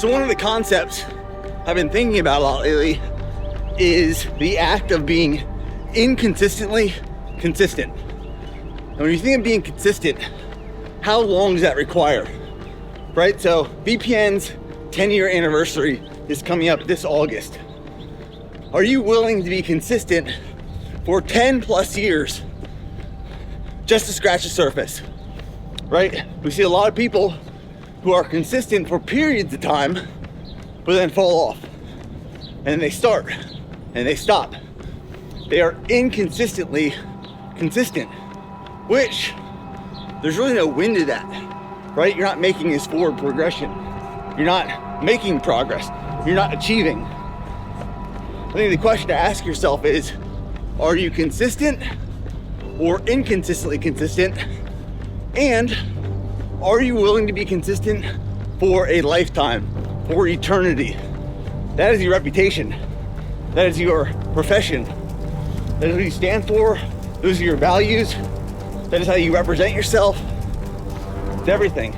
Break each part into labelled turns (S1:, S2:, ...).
S1: So one of the concepts I've been thinking about a lot lately is the act of being inconsistently consistent. And when you think of being consistent, how long does that require? Right? So VPN's 10-year anniversary is coming up this August. Are you willing to be consistent for 10 plus years just to scratch the surface? Right? We see a lot of people who are consistent for periods of time, but then fall off. And then they start and they stop. They are inconsistently consistent, which there's really no win to that, right? You're not making this forward progression. You're not making progress. You're not achieving. I think the question to ask yourself is, are you consistent or inconsistently consistent? And are you willing to be consistent for a lifetime, for eternity? That is your reputation. That is your profession. That is what you stand for. Those are your values. That is how you represent yourself. It's everything.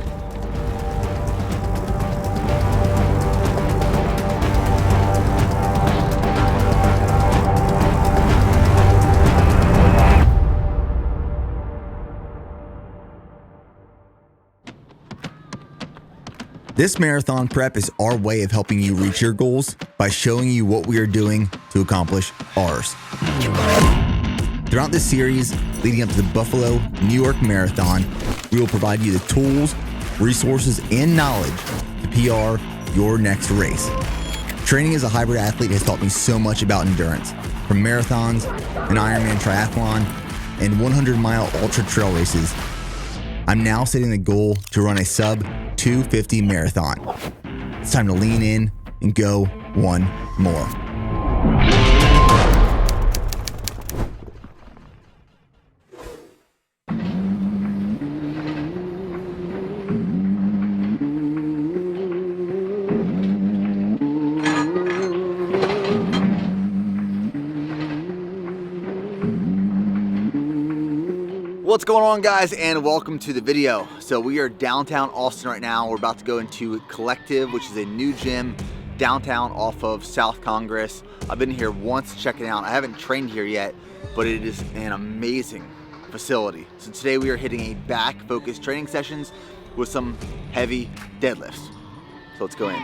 S2: This marathon prep is our way of helping you reach your goals by showing you what we are doing to accomplish ours. Throughout this series, leading up to the Buffalo, New York Marathon, we will provide you the tools, resources, and knowledge to PR your next race. Training as a hybrid athlete has taught me so much about endurance, from marathons, an Ironman triathlon, and 100-mile ultra trail races. I'm now setting the goal to run a sub 250 marathon. It's time to lean in and go one more.
S1: What's going on, guys, and welcome to the video. So we are downtown Austin right now. We're about to go into Collective, which is a new gym downtown off of South Congress. I've been here once checking out. I haven't trained here yet, but it is an amazing facility. So today we are hitting a back focused training sessions with some heavy deadlifts. So let's go in.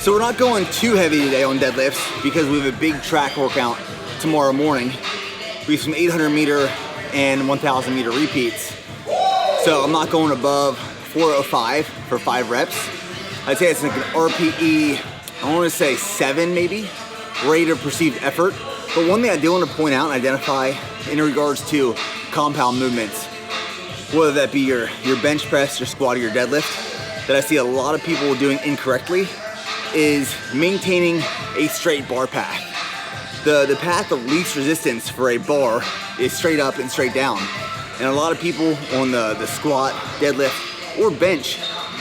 S1: So we're not going too heavy today on deadlifts because we have a big track workout tomorrow morning. We have some 800 meter and 1000 meter repeats. So I'm not going above 405 for 5 reps. I'd say it's like an RPE, I want to say 7 maybe, rate of perceived effort. But one thing I do want to point out and identify in regards to compound movements, whether that be your bench press, your squat, or your deadlift, that I see a lot of people doing incorrectly is maintaining a straight bar path. the path of least resistance for a bar is straight up and straight down. And a lot of people on the squat, deadlift, or bench,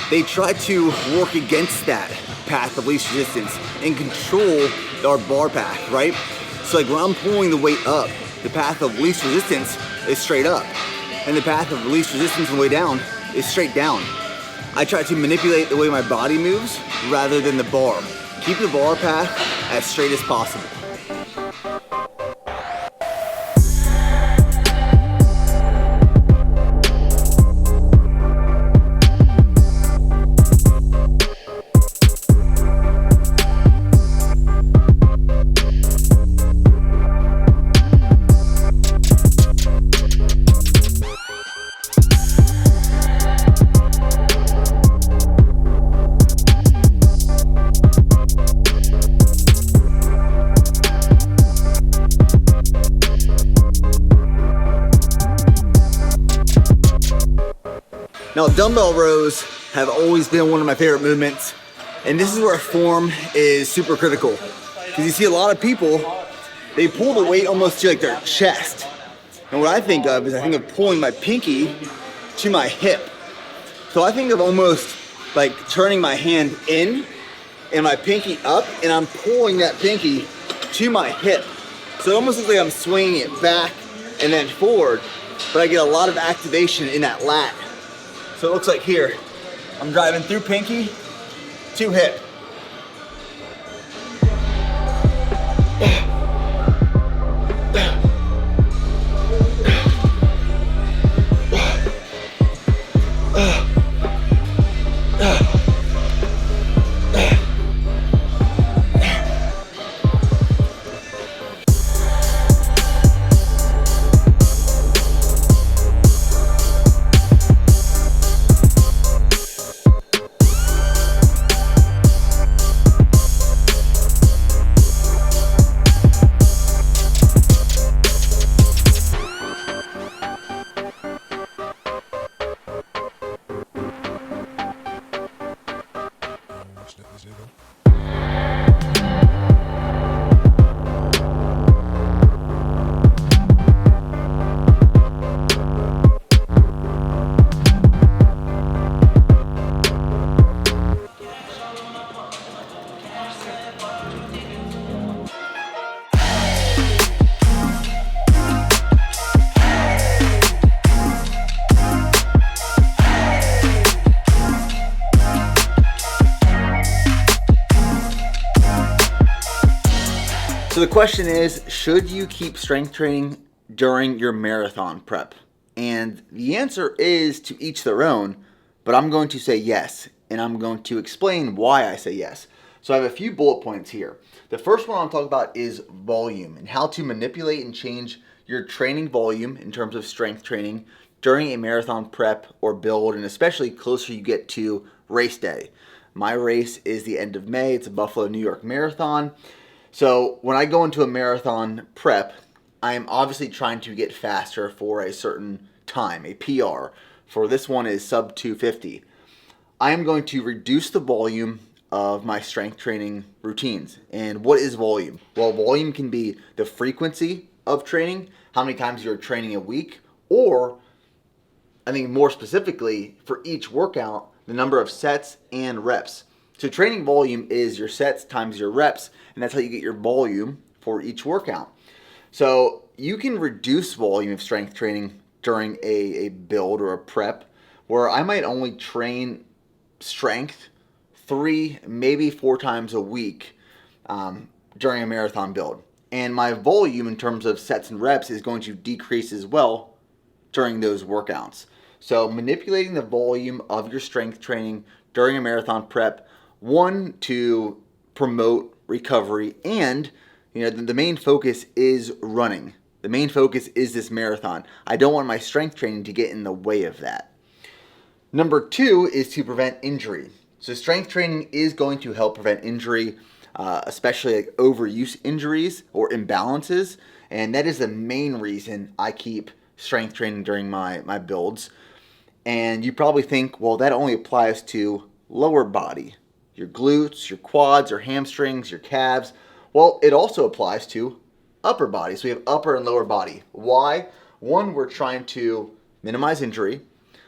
S1: they try to work against that path of least resistance and control our bar path, right? So like when I'm pulling the weight up, the path of least resistance is straight up. And the path of least resistance on the way down is straight down. I try to manipulate the way my body moves rather than the bar. Keep the bar path as straight as possible. Now, dumbbell rows have always been one of my favorite movements, and this is where form is super critical. Because you see a lot of people, they pull the weight almost to like their chest. And what I think of is I think of pulling my pinky to my hip. So I think of almost like turning my hand in and my pinky up, and I'm pulling that pinky to my hip. So it almost looks like I'm swinging it back and then forward, but I get a lot of activation in that lat. So it looks like here, I'm driving through pinky to hip. So the question is, should you keep strength training during your marathon prep? And the answer is to each their own, but I'm going to say yes, and I'm going to explain why I say yes. So I have a few bullet points here. The first one I'll talk about is volume and how to manipulate and change your training volume in terms of strength training during a marathon prep or build, and especially closer you get to race day. My race is the end of May. It's a Buffalo, New York marathon. So when I go into a marathon prep, I am obviously trying to get faster for a certain time, a PR. For this one is sub 250. I am going to reduce the volume of my strength training routines. And what is volume? Well, volume can be the frequency of training, how many times you're training a week, or I think more specifically for each workout, the number of sets and reps. So training volume is your sets times your reps, and that's how you get your volume for each workout. So you can reduce volume of strength training during a build or a prep, where I might only train strength 3, maybe 4 times a week during a marathon build. And my volume in terms of sets and reps is going to decrease as well during those workouts. So manipulating the volume of your strength training during a marathon prep, one, to promote recovery, and the main focus is running. The main focus is this marathon. I don't want my strength training to get in the way of that. Number 2 is to prevent injury. So strength training is going to help prevent injury, especially like overuse injuries or imbalances, and that is the main reason I keep strength training during my builds. And you probably think, well, that only applies to lower body, your glutes, your quads, your hamstrings, your calves. Well, it also applies to
S2: upper body. So we have upper and lower body. Why? One, we're trying to minimize injury.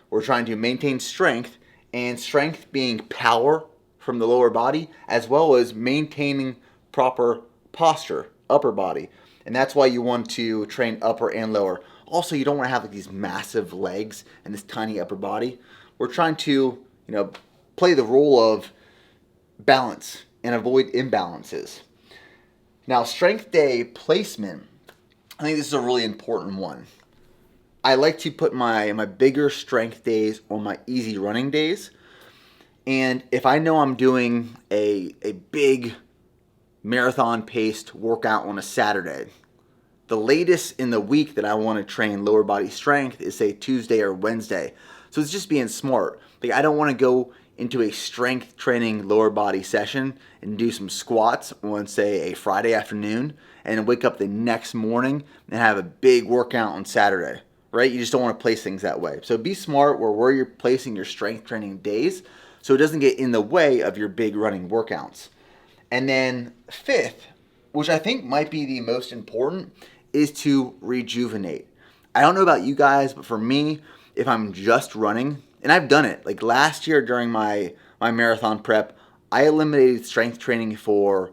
S2: We're trying to maintain strength, and strength being power from the lower body, as well as maintaining proper posture, upper body. And that's why you want to train upper and lower. Also, you don't want to have like these massive legs and this tiny upper body. We're trying to, play the role of balance and avoid imbalances. Now, strength day placement, I think this is a really important one. I like to put my bigger strength days on my easy running days. And if I know I'm doing a big marathon-paced workout on a Saturday, the latest in the week that I want to train lower body strength is, say, Tuesday or Wednesday. So it's just being smart. Like, I don't want to go into a strength training lower body session and do some squats on, say, a Friday afternoon and wake up the next morning and have a big workout on Saturday, right? You just don't want to place things that way. So be smart where you're placing your strength training days so it doesn't get in the way of your big running workouts. And then fifth, which I think might be the most important, is to rejuvenate. I don't know about you guys, but for me, if I'm just running, and I've done it, like last year during my marathon prep, I eliminated strength training for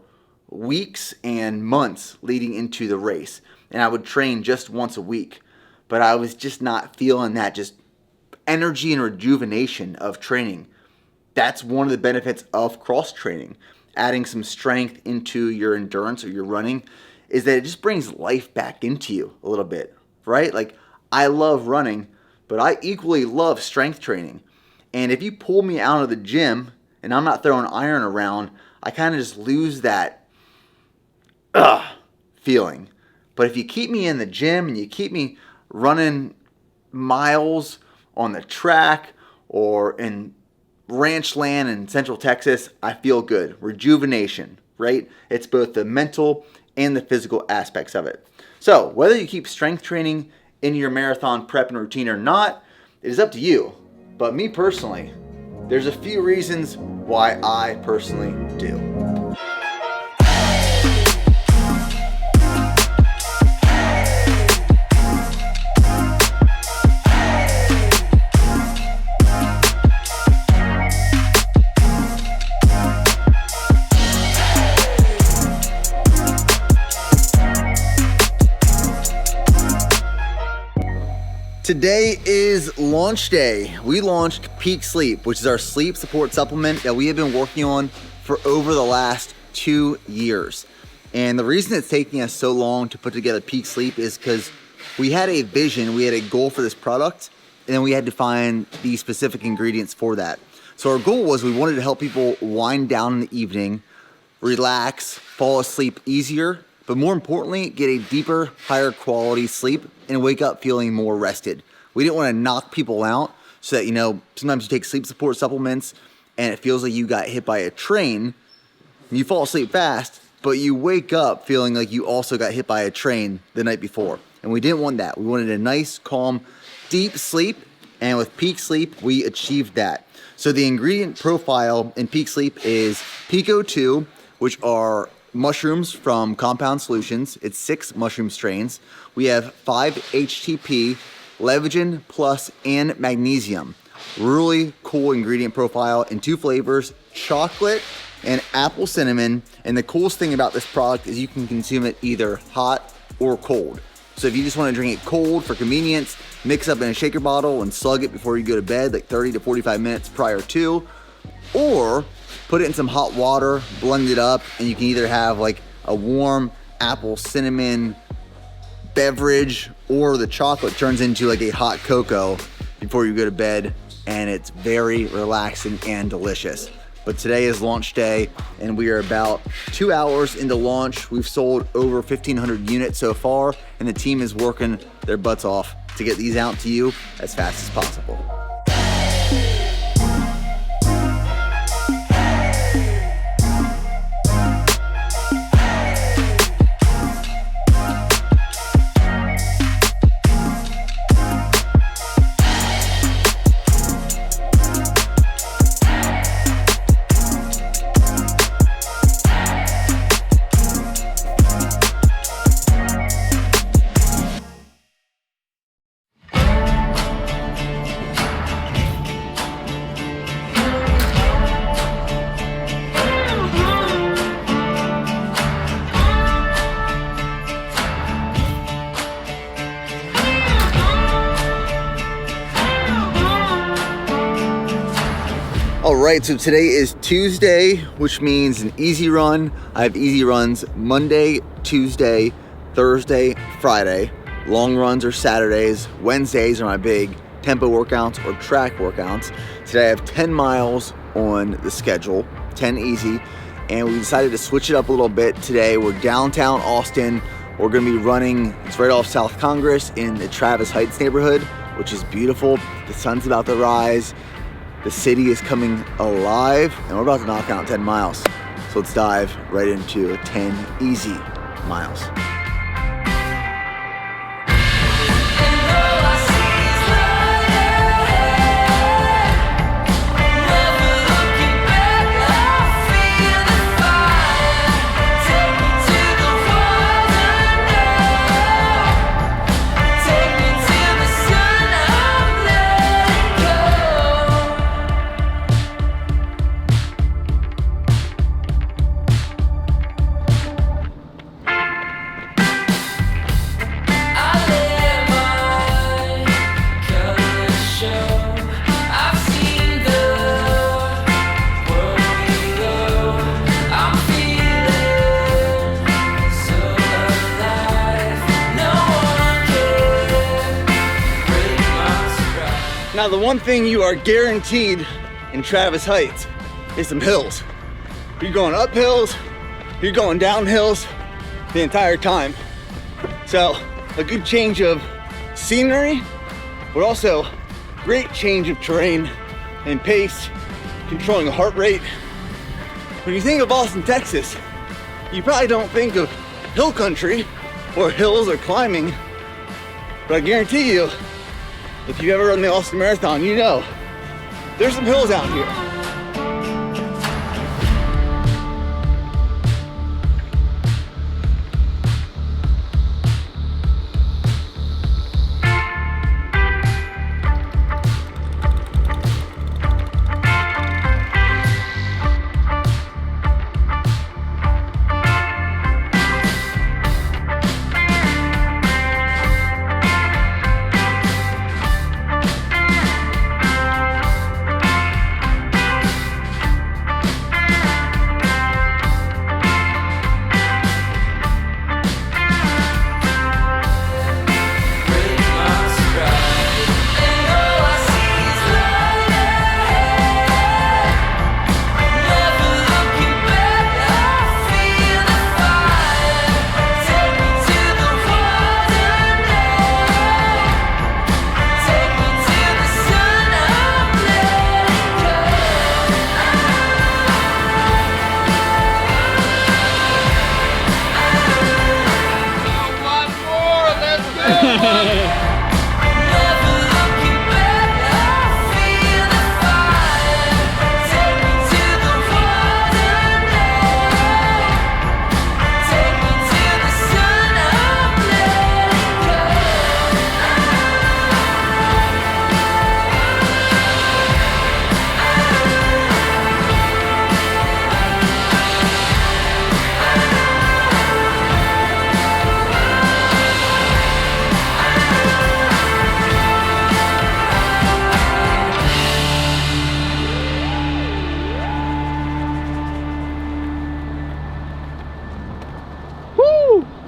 S2: weeks and months leading into the race. And I would train just once a week, but I was just not feeling that just energy and rejuvenation of training. That's one of the benefits of cross training. Adding some strength into your endurance or your running is that it just brings life back into you a little bit, right? Like, I love running, but I equally love strength training. And if you pull me out of the gym and I'm not throwing iron around, I kind of just lose that feeling. But if you keep me in the gym and you keep me running miles on the track or in ranch land in Central Texas, I feel good. Rejuvenation, right? It's both the mental and the physical aspects of it. So whether you keep strength training in your marathon prep and routine or not, it is up to you. But me personally, there's a few reasons why I personally do. Today is launch day. We launched Peak Sleep, which is our sleep support supplement that we have been working on for over the last 2 years. And the reason it's taking us so long to put together Peak Sleep is because we had a vision, we had a goal for this product, and then we had to find the specific ingredients for that. So our goal was we wanted to help people wind down in the evening, relax, fall asleep easier, but more importantly, get a deeper, higher quality sleep and wake up feeling more rested. We didn't want to knock people out so that, sometimes you take sleep support supplements and it feels like you got hit by a train and you fall asleep fast, but you wake up feeling like you also got hit by a train the night before. And we didn't want that. We wanted a nice, calm, deep sleep. And with Peak Sleep, we achieved that. So the ingredient profile in Peak Sleep is Pico 2, which are mushrooms from Compound Solutions. It's 6 mushroom strains. We have 5-HTP, Levagen Plus, and magnesium. Really cool ingredient profile in 2 flavors, chocolate and apple cinnamon. And the coolest thing about this product is you can consume it either hot or cold. So if you just want to drink it cold for convenience, mix up in a shaker bottle and slug it before you go to bed, like 30 to 45 minutes prior to, or put it in some hot water, blend it up, and you can either have like a warm apple cinnamon beverage, or the chocolate turns into like a hot cocoa before you go to bed, and it's very relaxing and delicious. But today is launch day, and we are about 2 hours into launch. We've sold over 1,500 units so far, and the team is working their butts off to get these out to you as fast as possible.
S1: right, so today is Tuesday, which means an easy run. I have easy runs Monday, Tuesday, Thursday, Friday. Long runs are Saturdays. Wednesdays are my big tempo workouts or track workouts. Today I have 10 miles on the schedule, 10 easy, and we decided to switch it up a little bit. Today we're downtown Austin. We're gonna be running, it's right off South Congress in the Travis Heights neighborhood, which is beautiful. The sun's about to rise. The city is coming alive, and we're about to knock out 10 miles. So let's dive right into 10 easy miles. Now, the one thing you are guaranteed in Travis Heights is some hills. You're going up hills, you're going down hills the entire time. So a good change of scenery, but also great change of terrain and pace, controlling the heart rate. When you think of Austin, Texas, you probably don't think of hill country or hills or climbing, but I guarantee you, if you've ever run the Austin Marathon, you know there's some hills out here.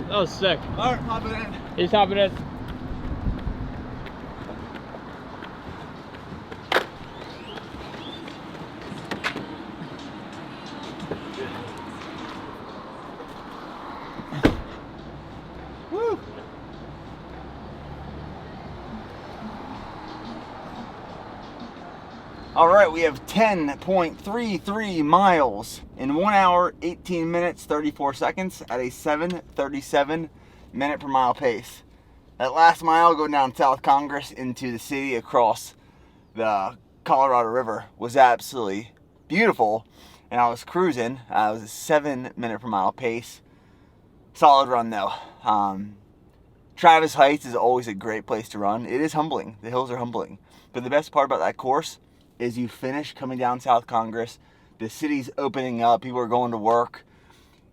S3: That was sick.
S1: All right, hop it in.
S3: He's hopping in.
S1: Woo. All right, we have 10.33 miles in 1 hour, 18 minutes, 34 seconds at a 7:37 minute per mile pace. That last mile going down South Congress into the city across the Colorado River was absolutely beautiful, and I was cruising. It was a 7 minute per mile pace. Solid run though. Travis Heights is always a great place to run. It is humbling. The hills are humbling. But the best part about that course is you finish coming down South Congress, the city's opening up, people are going to work,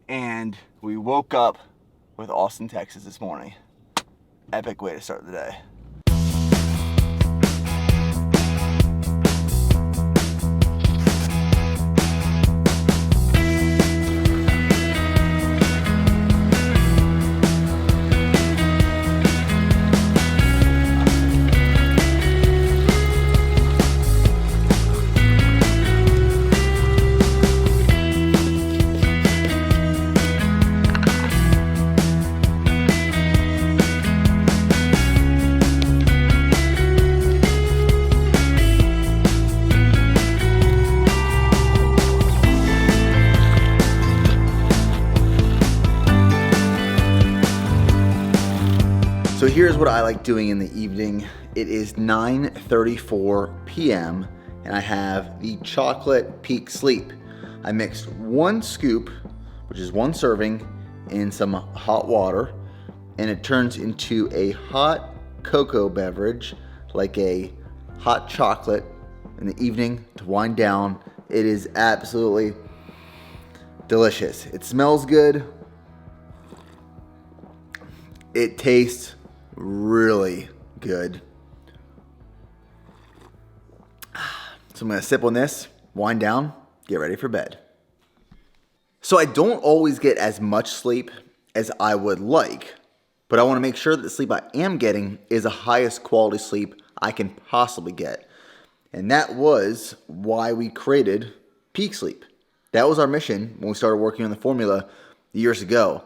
S1: and we woke up with Austin, Texas this morning. Epic way to start the day.
S2: So here's what I like doing in the evening. It is 9:34 p.m. and I have the chocolate peak sleep. I mixed 1 scoop, which is 1 serving, in some hot water, and it turns into a hot cocoa beverage, like a hot chocolate in the evening to wind down. It is absolutely delicious. It smells good. It tastes really good. So I'm gonna sip on this, wind down, get ready for bed. So I don't always get as much sleep as I would like, but I wanna make sure that the sleep I am getting is the highest quality sleep I can possibly get. And that was why we created Peak Sleep. That was our mission when we started working on the formula years ago.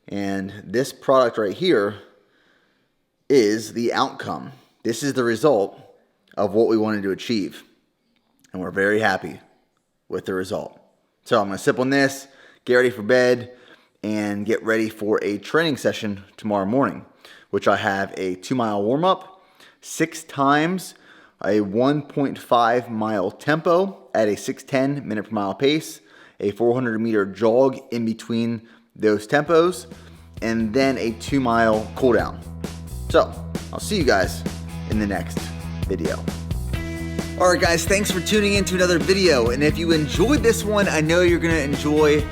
S2: And this product right here is the outcome. This is the result of what we wanted to achieve. And we're very happy with the result. So I'm gonna sip on this, get ready for bed, and get ready for a training session tomorrow morning, which I have a 2-mile warm-up, 6 times a 1.5 mile tempo at a 6:10 minute per mile pace, a 400 meter jog in between those tempos, and then a 2-mile cool down. So I'll see you guys in the next video. All right, guys, thanks for tuning in to another video. And if you enjoyed this one, I know you're gonna enjoy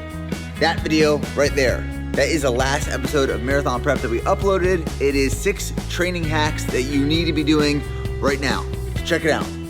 S2: that video right there. That is the last episode of Marathon Prep that we uploaded. It is 6 training hacks that you need to be doing right now. Check it out.